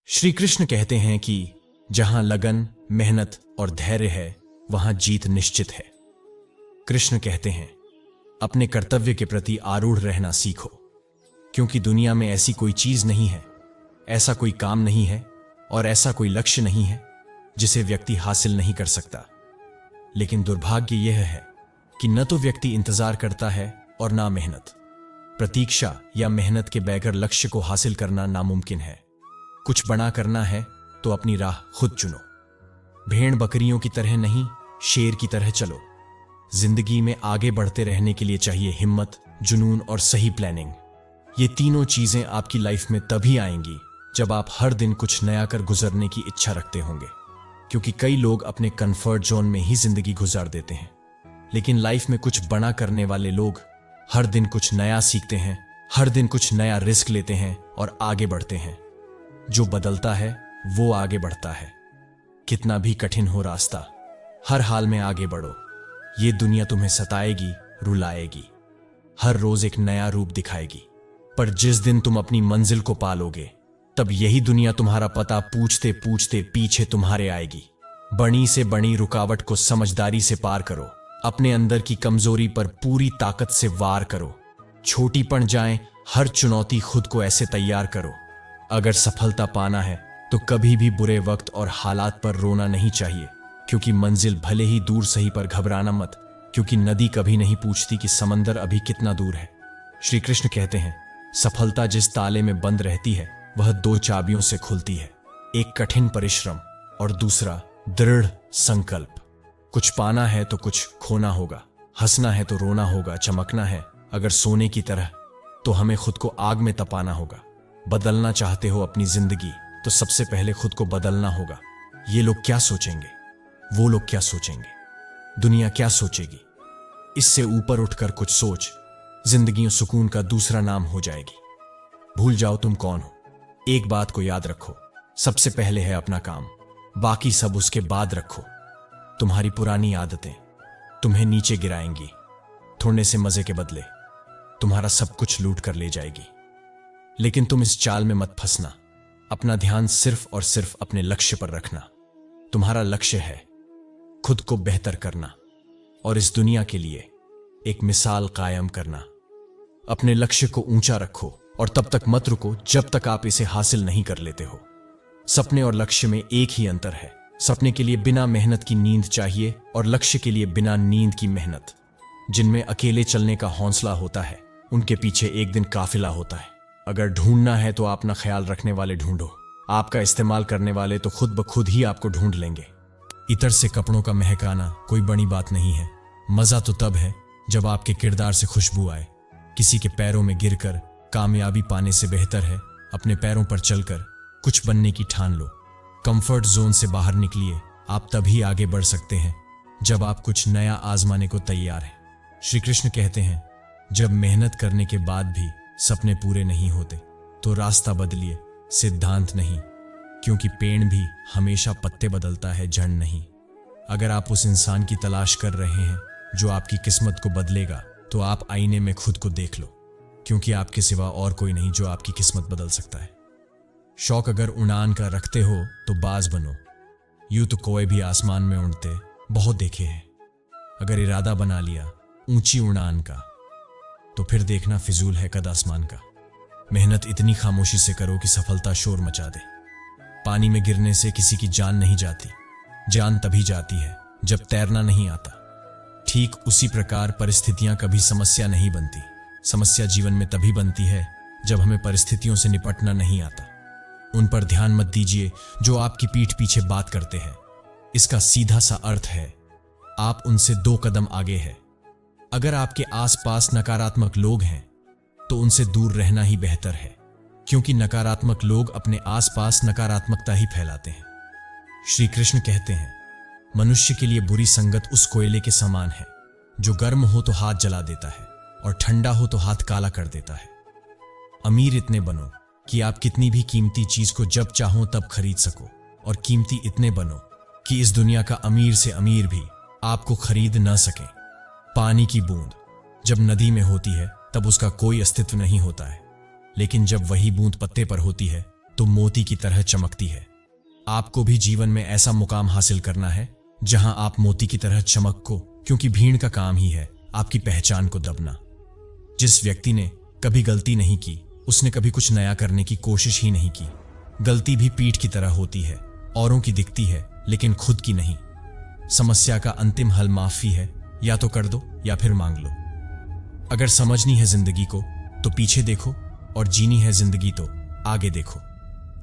श्री कृष्ण कहते हैं कि जहां लगन, मेहनत और धैर्य है, वहां जीत निश्चित है। कृष्ण कहते हैं, अपने कर्तव्य के प्रति आरूढ़ रहना सीखो, क्योंकि दुनिया में ऐसी कोई चीज नहीं है, ऐसा कोई काम नहीं है और ऐसा कोई लक्ष्य नहीं है जिसे व्यक्ति हासिल नहीं कर सकता। लेकिन दुर्भाग्य यह है कि न तो व्यक्ति इंतजार करता है और ना मेहनत। प्रतीक्षा या मेहनत के बगैर लक्ष्य को हासिल करना नामुमकिन है। कुछ बड़ा करना है तो अपनी राह खुद चुनो। भेड़ बकरियों की तरह नहीं, शेर की तरह चलो। जिंदगी में आगे बढ़ते रहने के लिए चाहिए हिम्मत, जुनून और सही प्लानिंग। ये तीनों चीजें आपकी लाइफ में तभी आएंगी जब आप हर दिन कुछ नया कर गुजरने की इच्छा रखते होंगे। क्योंकि कई लोग अपने कंफर्ट जोन में ही जिंदगी गुजार देते हैं, लेकिन लाइफ में कुछ बड़ा करने वाले लोग हर दिन कुछ नया सीखते हैं, हर दिन कुछ नया रिस्क लेते हैं और आगे बढ़ते हैं। जो बदलता है वो आगे बढ़ता है। कितना भी कठिन हो रास्ता, हर हाल में आगे बढ़ो। ये दुनिया तुम्हें सताएगी, रुलाएगी, हर रोज एक नया रूप दिखाएगी, पर जिस दिन तुम अपनी मंजिल को पालोगे, तब यही दुनिया तुम्हारा पता पूछते पूछते पीछे तुम्हारे आएगी। बड़ी से बड़ी रुकावट को समझदारी से पार करो। अपने अंदर की कमजोरी पर पूरी ताकत से वार करो। छोटी पड़ जाए हर चुनौती, खुद को ऐसे तैयार करो। अगर सफलता पाना है तो कभी भी बुरे वक्त और हालात पर रोना नहीं चाहिए, क्योंकि मंजिल भले ही दूर सही पर घबराना मत, क्योंकि नदी कभी नहीं पूछती कि समंदर अभी कितना दूर है। श्री कृष्ण कहते हैं, सफलता जिस ताले में बंद रहती है वह दो चाबियों से खुलती है, एक कठिन परिश्रम और दूसरा दृढ़ संकल्प। कुछ पाना है तो कुछ खोना होगा, हंसना है तो रोना होगा, चमकना है अगर सोने की तरह तो हमें खुद को आग में तपाना होगा। बदलना चाहते हो अपनी जिंदगी तो सबसे पहले खुद को बदलना होगा। ये लोग क्या सोचेंगे, वो लोग क्या सोचेंगे, दुनिया क्या सोचेगी, इससे ऊपर उठकर कुछ सोच। जिंदगी सुकून का दूसरा नाम हो जाएगी। भूल जाओ तुम कौन हो, एक बात को याद रखो, सबसे पहले है अपना काम, बाकी सब उसके बाद रखो। तुम्हारी पुरानी आदतें तुम्हें नीचे गिराएंगी, थोड़े से मजे के बदले तुम्हारा सब कुछ लूट कर ले जाएगी। लेकिन तुम इस चाल में मत फंसना। अपना ध्यान सिर्फ और सिर्फ अपने लक्ष्य पर रखना। तुम्हारा लक्ष्य है खुद को बेहतर करना और इस दुनिया के लिए एक मिसाल कायम करना। अपने लक्ष्य को ऊंचा रखो और तब तक मत रुको जब तक आप इसे हासिल नहीं कर लेते हो। सपने और लक्ष्य में एक ही अंतर है। सपने के लिए बिना मेहनत की नींद चाहिए और लक्ष्य के लिए बिना नींद की मेहनत। जिनमें अकेले चलने का हौसला होता है, उनके पीछे एक दिन काफिला होता है। अगर ढूंढना है तो अपना ख्याल रखने वाले ढूंढो, आपका इस्तेमाल करने वाले तो खुद ब खुद ही आपको ढूंढ लेंगे। इतर से कपड़ों का महकाना कोई बड़ी बात नहीं है। मजा तो तब है जब आपके किरदार से खुशबू आए। किसी के पैरों में गिरकर कामयाबी पाने से बेहतर है अपने पैरों पर चलकर कुछ बनने की ठान लो। कंफर्ट जोन से बाहर निकलिए। आप तभी आगे बढ़ सकते हैं जब आप कुछ नया आजमाने को तैयार हैं। श्री कृष्ण कहते हैं, जब मेहनत करने के बाद भी सपने पूरे नहीं होते तो रास्ता बदलिए, सिद्धांत नहीं, क्योंकि पेड़ भी हमेशा पत्ते बदलता है, जड़ नहीं। अगर आप उस इंसान की तलाश कर रहे हैं जो आपकी किस्मत को बदलेगा, तो आप आईने में खुद को देख लो, क्योंकि आपके सिवा और कोई नहीं जो आपकी किस्मत बदल सकता है। शौक अगर उड़ान का रखते हो तो बाज बनो। यूं तो कोई भी आसमान में उड़ते बहुत देखे हैं। अगर इरादा बना लिया ऊंची उड़ान का, तो फिर देखना फिजूल है कद आसमान का। मेहनत इतनी खामोशी से करो कि सफलता शोर मचा दे। पानी में गिरने से किसी की जान नहीं जाती, जान तभी जाती है जब तैरना नहीं आता। ठीक उसी प्रकार परिस्थितियां कभी समस्या नहीं बनती। समस्या जीवन में तभी बनती है जब हमें परिस्थितियों से निपटना नहीं आता। उन पर ध्यान मत दीजिए जो आपकी पीठ पीछे बात करते हैं। इसका सीधा सा अर्थ है, आप उनसे 2 कदम आगे हैं। अगर आपके आसपास नकारात्मक लोग हैं तो उनसे दूर रहना ही बेहतर है, क्योंकि नकारात्मक लोग अपने आसपास नकारात्मकता ही फैलाते हैं। श्री कृष्ण कहते हैं, मनुष्य के लिए बुरी संगत उस कोयले के समान है जो गर्म हो तो हाथ जला देता है और ठंडा हो तो हाथ काला कर देता है। अमीर इतने बनो कि आप कितनी भी कीमती चीज को जब चाहो तब खरीद सको, और कीमती इतने बनो कि इस दुनिया का अमीर से अमीर भी आपको खरीद न सके। पानी की बूंद जब नदी में होती है तब उसका कोई अस्तित्व नहीं होता है, लेकिन जब वही बूंद पत्ते पर होती है तो मोती की तरह चमकती है। आपको भी जीवन में ऐसा मुकाम हासिल करना है जहां आप मोती की तरह चमको, क्योंकि भीड़ का काम ही है आपकी पहचान को दबना। जिस व्यक्ति ने कभी गलती नहीं की, उसने कभी कुछ नया करने की कोशिश ही नहीं की। गलती भी पीठ की तरह होती है, औरों की दिखती है लेकिन खुद की नहीं। समस्या का अंतिम हल माफी है, या तो कर दो या फिर मांग लो। अगर समझनी है जिंदगी को तो पीछे देखो, और जीनी है जिंदगी तो आगे देखो।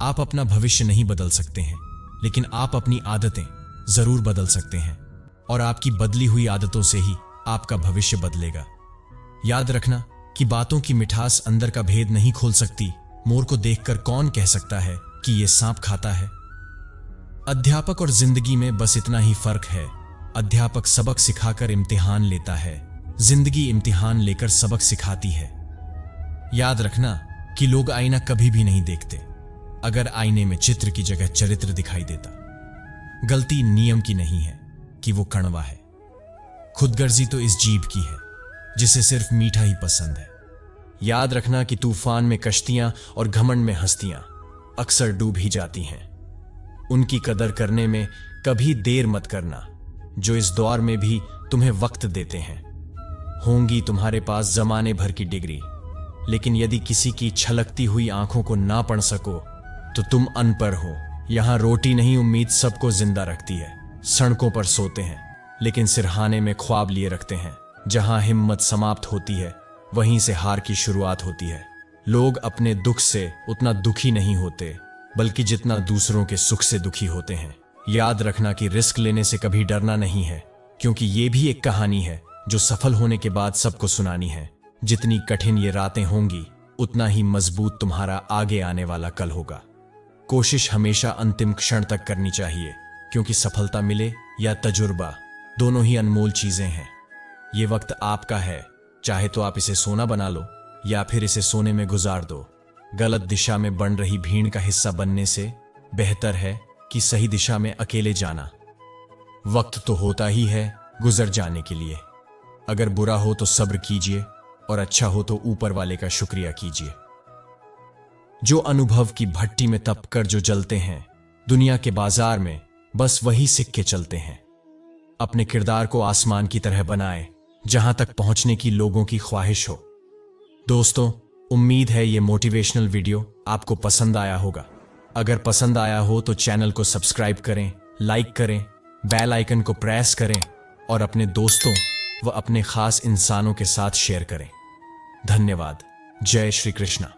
आप अपना भविष्य नहीं बदल सकते हैं, लेकिन आप अपनी आदतें जरूर बदल सकते हैं, और आपकी बदली हुई आदतों से ही आपका भविष्य बदलेगा। याद रखना कि बातों की मिठास अंदर का भेद नहीं खोल सकती। मोर को देखकर कौन कह सकता है कि यह सांप खाता है। अध्यापक और जिंदगी में बस इतना ही फर्क है। अध्यापक सबक सिखाकर इम्तिहान लेता है, जिंदगी इम्तिहान लेकर सबक सिखाती है। याद रखना कि लोग आईना कभी भी नहीं देखते, अगर आईने में चित्र की जगह चरित्र दिखाई देता। गलती नियम की नहीं है कि वो कड़वा है, खुदगर्जी तो इस जीभ की है जिसे सिर्फ मीठा ही पसंद है। याद रखना कि तूफान में कश्तियां और घमंड में हस्तियां अक्सर डूब ही जाती हैं। उनकी कदर करने में कभी देर मत करना, जो इस दौर में भी तुम्हें वक्त देते हैं। होंगी तुम्हारे पास जमाने भर की डिग्री, लेकिन यदि किसी की छलकती हुई आंखों को ना पढ़ सको तो तुम अनपढ़ हो। यहां रोटी नहीं उम्मीद सबको जिंदा रखती है। सड़कों पर सोते हैं लेकिन सिरहाने में ख्वाब लिए रखते हैं। जहां हिम्मत समाप्त होती है वहीं से हार की शुरुआत होती है। लोग अपने दुख से उतना दुखी नहीं होते, बल्कि जितना दूसरों के सुख से दुखी होते हैं। याद रखना कि रिस्क लेने से कभी डरना नहीं है, क्योंकि ये भी एक कहानी है जो सफल होने के बाद सबको सुनानी है। जितनी कठिन ये रातें होंगी, उतना ही मजबूत तुम्हारा आगे आने वाला कल होगा। कोशिश हमेशा अंतिम क्षण तक करनी चाहिए, क्योंकि सफलता मिले या तजुर्बा, दोनों ही अनमोल चीजें हैं। ये वक्त आपका है, चाहे तो आप इसे सोना बना लो या फिर इसे सोने में गुजार दो। गलत दिशा में बन रही भीड़ का हिस्सा बनने से बेहतर है कि सही दिशा में अकेले जाना। वक्त तो होता ही है गुजर जाने के लिए। अगर बुरा हो तो सब्र कीजिए, और अच्छा हो तो ऊपर वाले का शुक्रिया कीजिए। जो अनुभव की भट्टी में तपकर जो जलते हैं, दुनिया के बाजार में बस वही सिक्के चलते हैं। अपने किरदार को आसमान की तरह बनाएं, जहां तक पहुंचने की लोगों की ख्वाहिश हो। दोस्तों, उम्मीद है ये मोटिवेशनल वीडियो आपको पसंद आया होगा। अगर पसंद आया हो तो चैनल को सब्सक्राइब करें, लाइक करें, बेल आइकन को प्रेस करें, और अपने दोस्तों व अपने खास इंसानों के साथ शेयर करें। धन्यवाद। जय श्री कृष्णा।